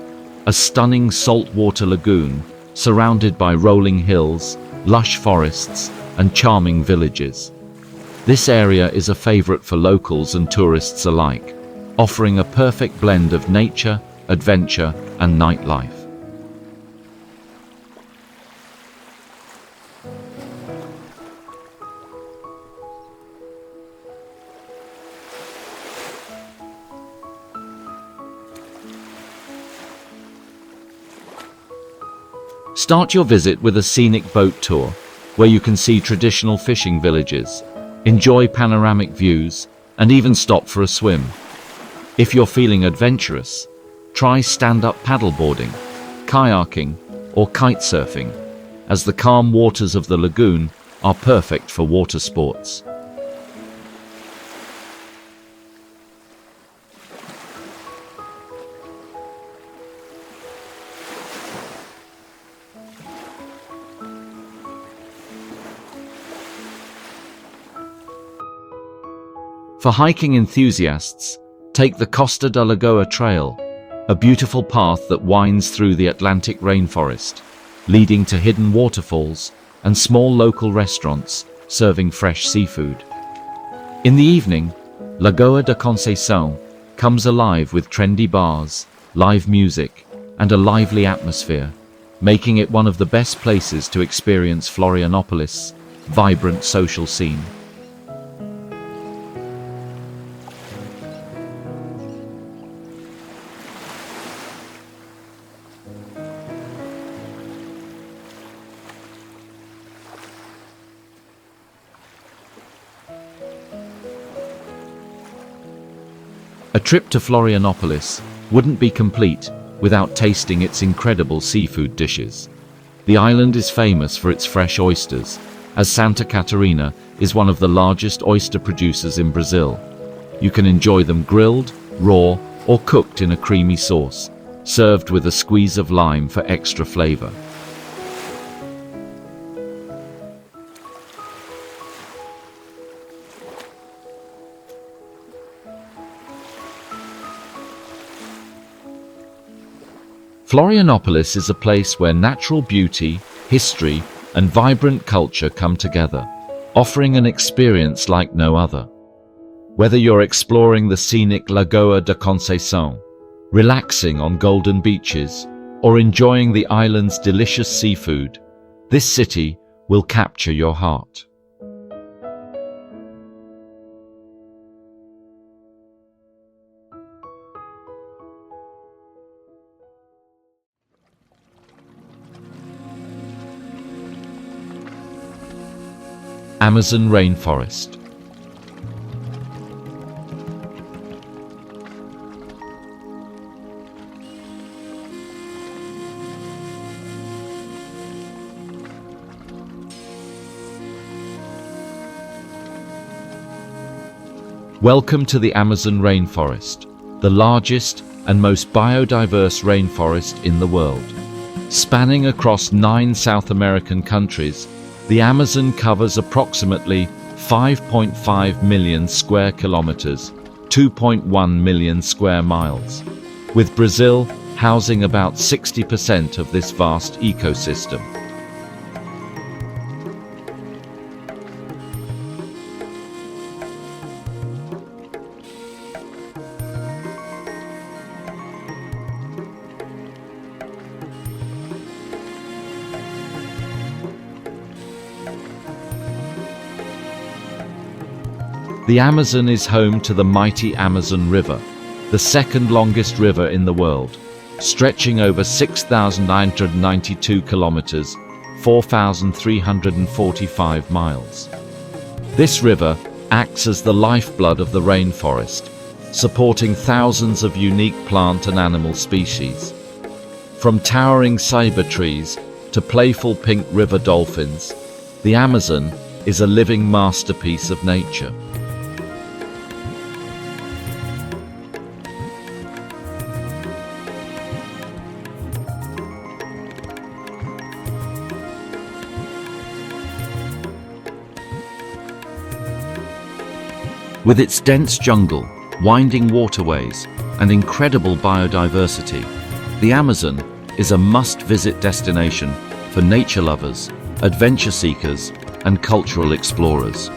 Speaker 1: a stunning saltwater lagoon surrounded by rolling hills, lush forests, and charming villages. This area is a favorite for locals and tourists alike, offering a perfect blend of nature, adventure, and nightlife. Start your visit with a scenic boat tour, where you can see traditional fishing villages, enjoy panoramic views, and even stop for a swim. If you're feeling adventurous, try stand-up paddleboarding, kayaking, or kite surfing, as the calm waters of the lagoon are perfect for water sports. For hiking enthusiasts, take the Costa da Lagoa Trail, a beautiful path that winds through the Atlantic rainforest, leading to hidden waterfalls and small local restaurants serving fresh seafood. In the evening, Lagoa da Conceição comes alive with trendy bars, live music, and a lively atmosphere, making it one of the best places to experience Florianopolis' vibrant social scene. A trip to Florianópolis wouldn't be complete without tasting its incredible seafood dishes. The island is famous for its fresh oysters, as Santa Catarina is one of the largest oyster producers in Brazil. You can enjoy them grilled, raw, or cooked in a creamy sauce, served with a squeeze of lime for extra flavor. Florianopolis is a place where natural beauty, history, and vibrant culture come together, offering an experience like no other. Whether you're exploring the scenic Lagoa da Conceição, relaxing on golden beaches, or enjoying the island's delicious seafood, this city will capture your heart. Amazon rainforest. Welcome to the Amazon rainforest, the largest and most biodiverse rainforest in the world. Spanning across 9 South American countries, the Amazon covers approximately 5.5 million square kilometers, 2.1 million square miles, with Brazil housing about 60% of this vast ecosystem. The Amazon is home to the mighty Amazon River, the second longest river in the world, stretching over 6,992 kilometers, 4,345 miles. This river acts as the lifeblood of the rainforest, supporting thousands of unique plant and animal species. From towering ceiba trees to playful pink river dolphins, the Amazon is a living masterpiece of nature. With its dense jungle, winding waterways, and incredible biodiversity, the Amazon is a must-visit destination for nature lovers, adventure seekers, and cultural explorers.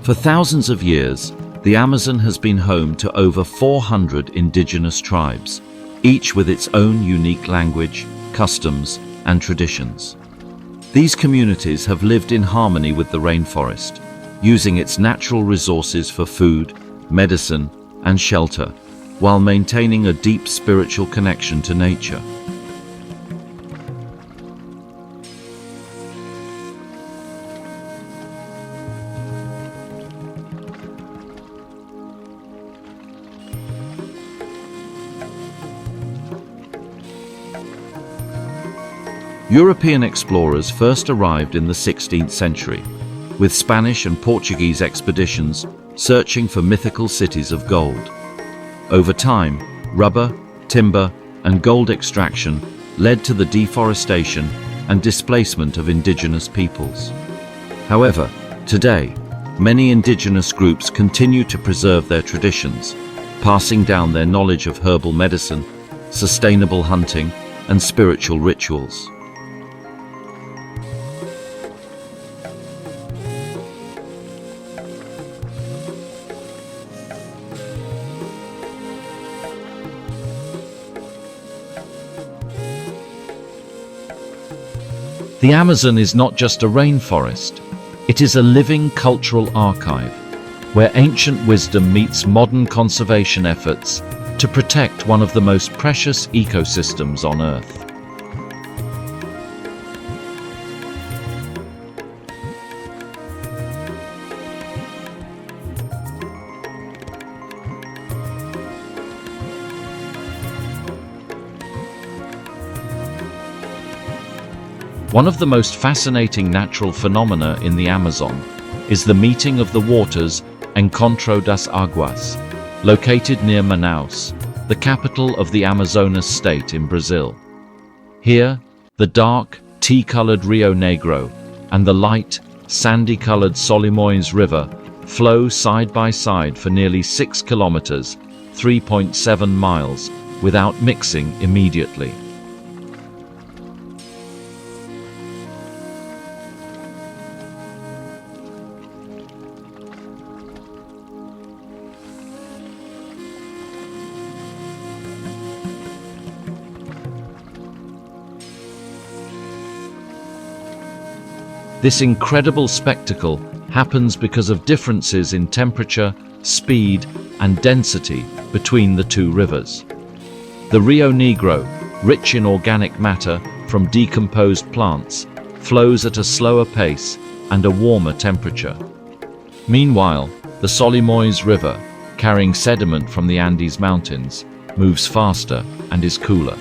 Speaker 1: For thousands of years, the Amazon has been home to over 400 indigenous tribes, each with its own unique language, customs, and traditions. These communities have lived in harmony with the rainforest, using its natural resources for food, medicine, and shelter, while maintaining a deep spiritual connection to nature. European explorers first arrived in the 16th century, with Spanish and Portuguese expeditions searching for mythical cities of gold. Over time, rubber, timber, and gold extraction led to the deforestation and displacement of indigenous peoples. However, today, many indigenous groups continue to preserve their traditions, passing down their knowledge of herbal medicine, sustainable hunting, and spiritual rituals. The Amazon is not just a rainforest, it is a living cultural archive, where ancient wisdom meets modern conservation efforts to protect one of the most precious ecosystems on Earth. One of the most fascinating natural phenomena in the Amazon is the meeting of the waters Encontro das Águas, located near Manaus, the capital of the Amazonas state in Brazil. Here, the dark, tea-colored Rio Negro and the light, sandy-colored Solimões River flow side by side for nearly 6 kilometers, 3.7 miles, without mixing immediately. This incredible spectacle happens because of differences in temperature, speed, and density between the two rivers. The Rio Negro, rich in organic matter from decomposed plants, flows at a slower pace and a warmer temperature. Meanwhile, the Solimões River, carrying sediment from the Andes Mountains, moves faster and is cooler.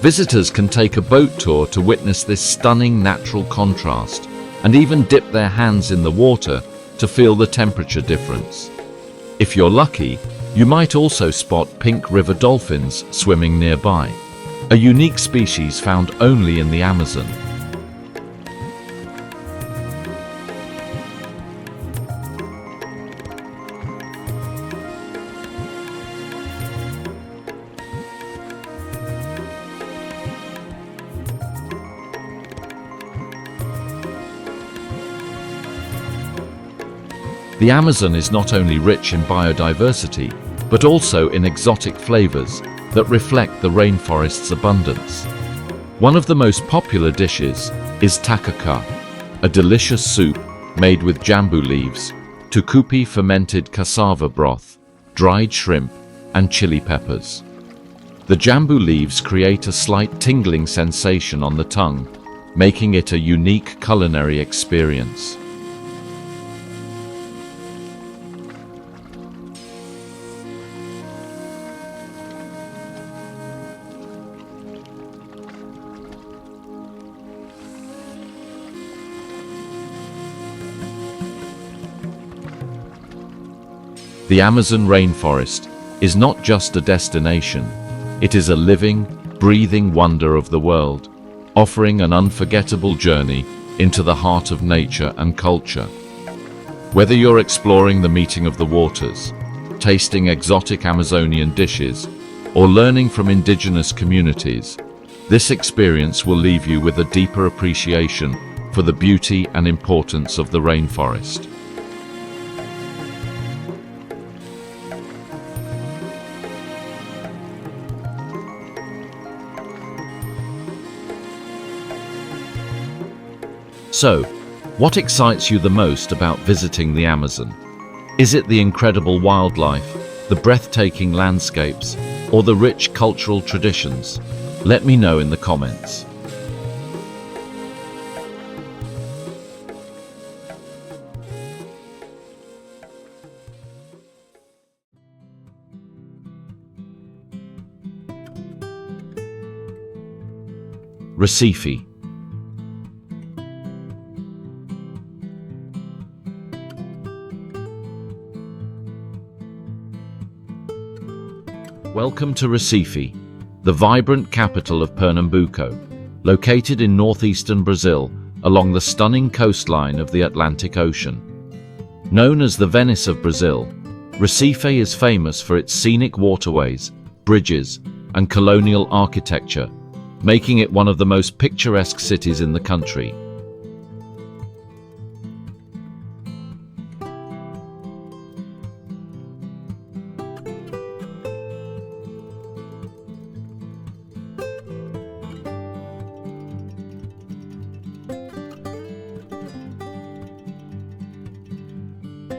Speaker 1: Visitors can take a boat tour to witness this stunning natural contrast, and even dip their hands in the water to feel the temperature difference. If you're lucky, you might also spot pink river dolphins swimming nearby, a unique species found only in the Amazon. The Amazon is not only rich in biodiversity, but also in exotic flavors that reflect the rainforest's abundance. One of the most popular dishes is tacacá, a delicious soup made with jambu leaves, tucupi fermented cassava broth, dried shrimp, and chili peppers. The jambu leaves create a slight tingling sensation on the tongue, making it a unique culinary experience. The Amazon rainforest is not just a destination, it is a living, breathing wonder of the world, offering an unforgettable journey into the heart of nature and culture. Whether you're exploring the meeting of the waters, tasting exotic Amazonian dishes, or learning from indigenous communities, this experience will leave you with a deeper appreciation for the beauty and importance of the rainforest. So, what excites you the most about visiting the Amazon? Is it the incredible wildlife, the breathtaking landscapes, or the rich cultural traditions? Let me know in the comments. Recife. Welcome to Recife, the vibrant capital of Pernambuco, located in northeastern Brazil along the stunning coastline of the Atlantic Ocean. Known as the Venice of Brazil, Recife is famous for its scenic waterways, bridges, and colonial architecture, making it one of the most picturesque cities in the country.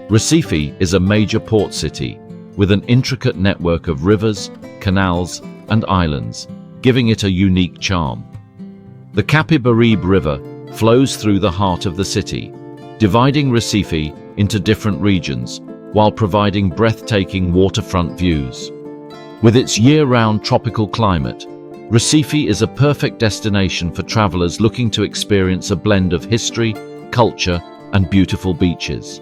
Speaker 1: Recife is a major port city with an intricate network of rivers, canals, and islands, giving it a unique charm. The Capibaribe River flows through the heart of the city, dividing Recife into different regions while providing breathtaking waterfront views. With its year-round tropical climate, Recife is a perfect destination for travelers looking to experience a blend of history, culture, and beautiful beaches.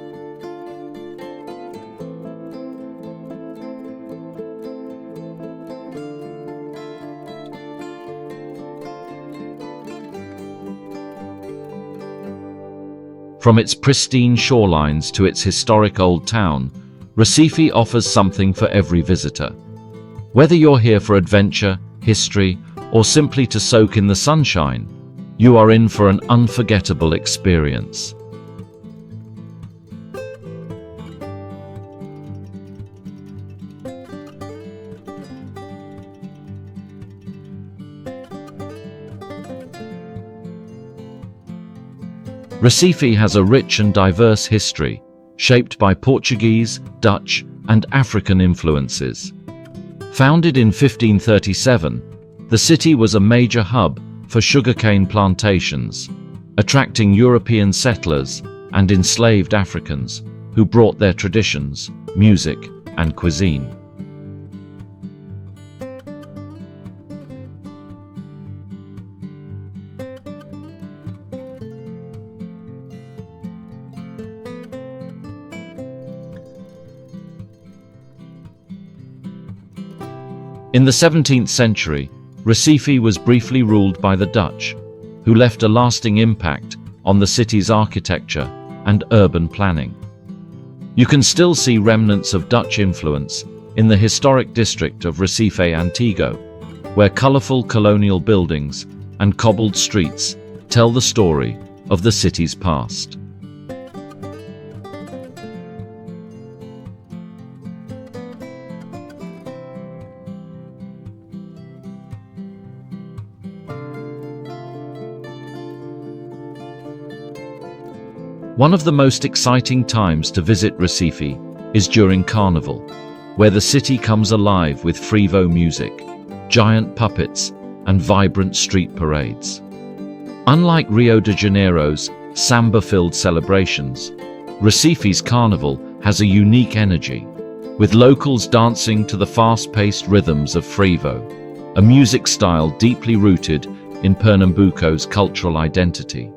Speaker 1: From its pristine shorelines to its historic old town, Recife offers something for every visitor. Whether you're here for adventure, history, or simply to soak in the sunshine, you are in for an unforgettable experience. Recife has a rich and diverse history, shaped by Portuguese, Dutch, and African influences. Founded in 1537, the city was a major hub for sugarcane plantations, attracting European settlers and enslaved Africans who brought their traditions, music, and cuisine. In the 17th century, Recife was briefly ruled by the Dutch, who left a lasting impact on the city's architecture and urban planning. You can still see remnants of Dutch influence in the historic district of Recife Antigo, where colorful colonial buildings and cobbled streets tell the story of the city's past. One of the most exciting times to visit Recife is during Carnival, where the city comes alive with frevo music, giant puppets, and vibrant street parades. Unlike Rio de Janeiro's samba-filled celebrations, Recife's Carnival has a unique energy, with locals dancing to the fast-paced rhythms of frevo, a music style deeply rooted in Pernambuco's cultural identity.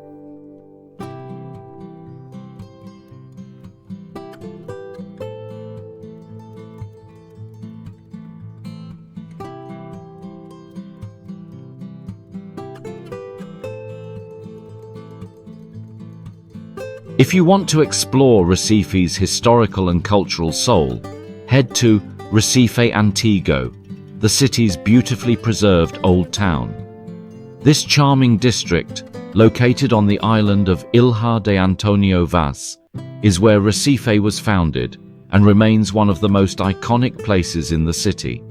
Speaker 1: If you want to explore Recife's historical and cultural soul, head to Recife Antigo, the city's beautifully preserved old town. This charming district, located on the island of Ilha de Antonio Vaz, is where Recife was founded and remains one of the most iconic places in the city.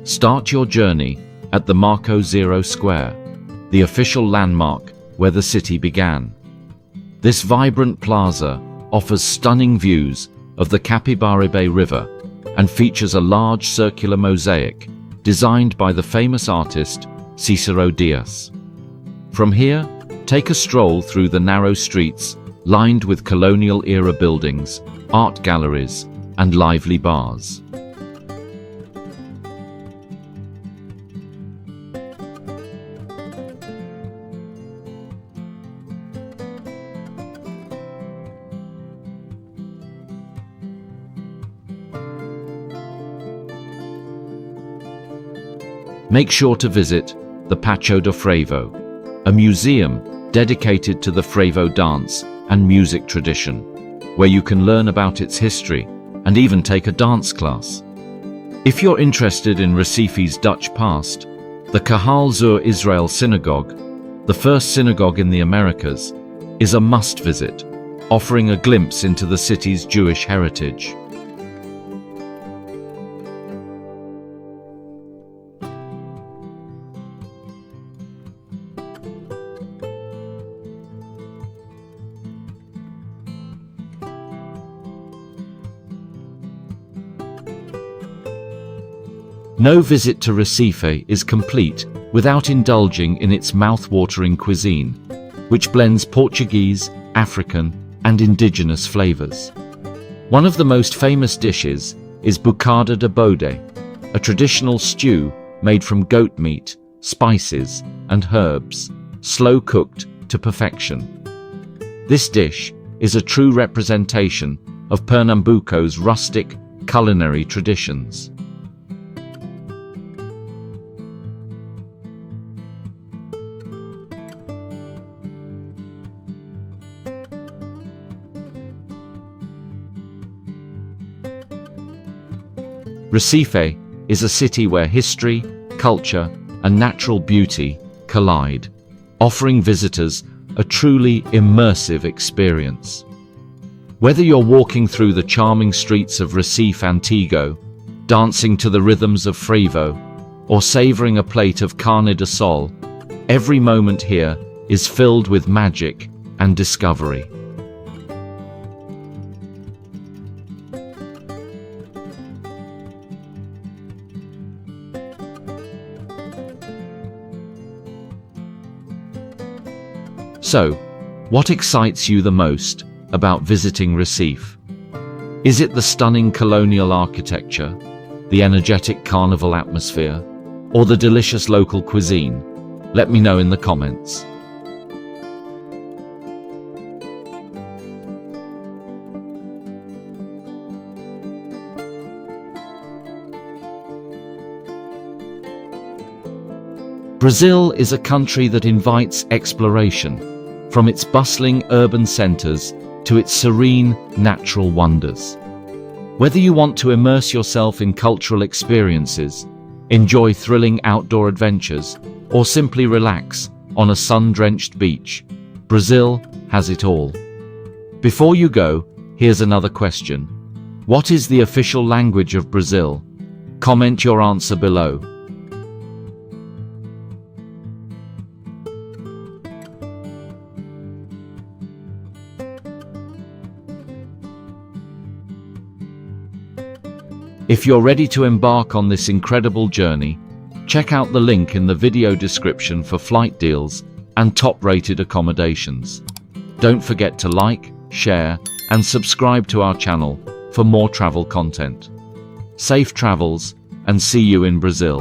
Speaker 1: Start your journey at the Marco Zero Square, the official landmark where the city began. This vibrant plaza offers stunning views of the Capibaribe River and features a large circular mosaic designed by the famous artist Cicero Dias. From here, take a stroll through the narrow streets lined with colonial-era buildings, art galleries, and lively bars. Make sure to visit the Pacho do Frevo, a museum dedicated to the Frevo dance and music tradition, where you can learn about its history and even take a dance class. If you're interested in Recife's Dutch past, the Kahal Zur Israel Synagogue, the first synagogue in the Americas, is a must-visit, offering a glimpse into the city's Jewish heritage. No visit to Recife is complete without indulging in its mouth-watering cuisine, which blends Portuguese, African, and indigenous flavors. One of the most famous dishes is bucada de bode, a traditional stew made from goat meat, spices, and herbs, slow-cooked to perfection. This dish is a true representation of Pernambuco's rustic culinary traditions. Recife is a city where history, culture, and natural beauty collide, offering visitors a truly immersive experience. Whether you're walking through the charming streets of Recife Antigo, dancing to the rhythms of Frevo, or savoring a plate of carne de sol, every moment here is filled with magic and discovery. So, what excites you the most about visiting Recife? Is it the stunning colonial architecture, the energetic carnival atmosphere, or the delicious local cuisine? Let me know in the comments. Brazil is a country that invites exploration, from its bustling urban centers to its serene natural wonders. Whether you want to immerse yourself in cultural experiences, enjoy thrilling outdoor adventures, or simply relax on a sun-drenched beach, Brazil has it all. Before you go, here's another question. What is the official language of Brazil? Comment your answer below. If you're ready to embark on this incredible journey, check out the link in the video description for flight deals and top-rated accommodations. Don't forget to like, share, and subscribe to our channel for more travel content. Safe travels, and see you in Brazil.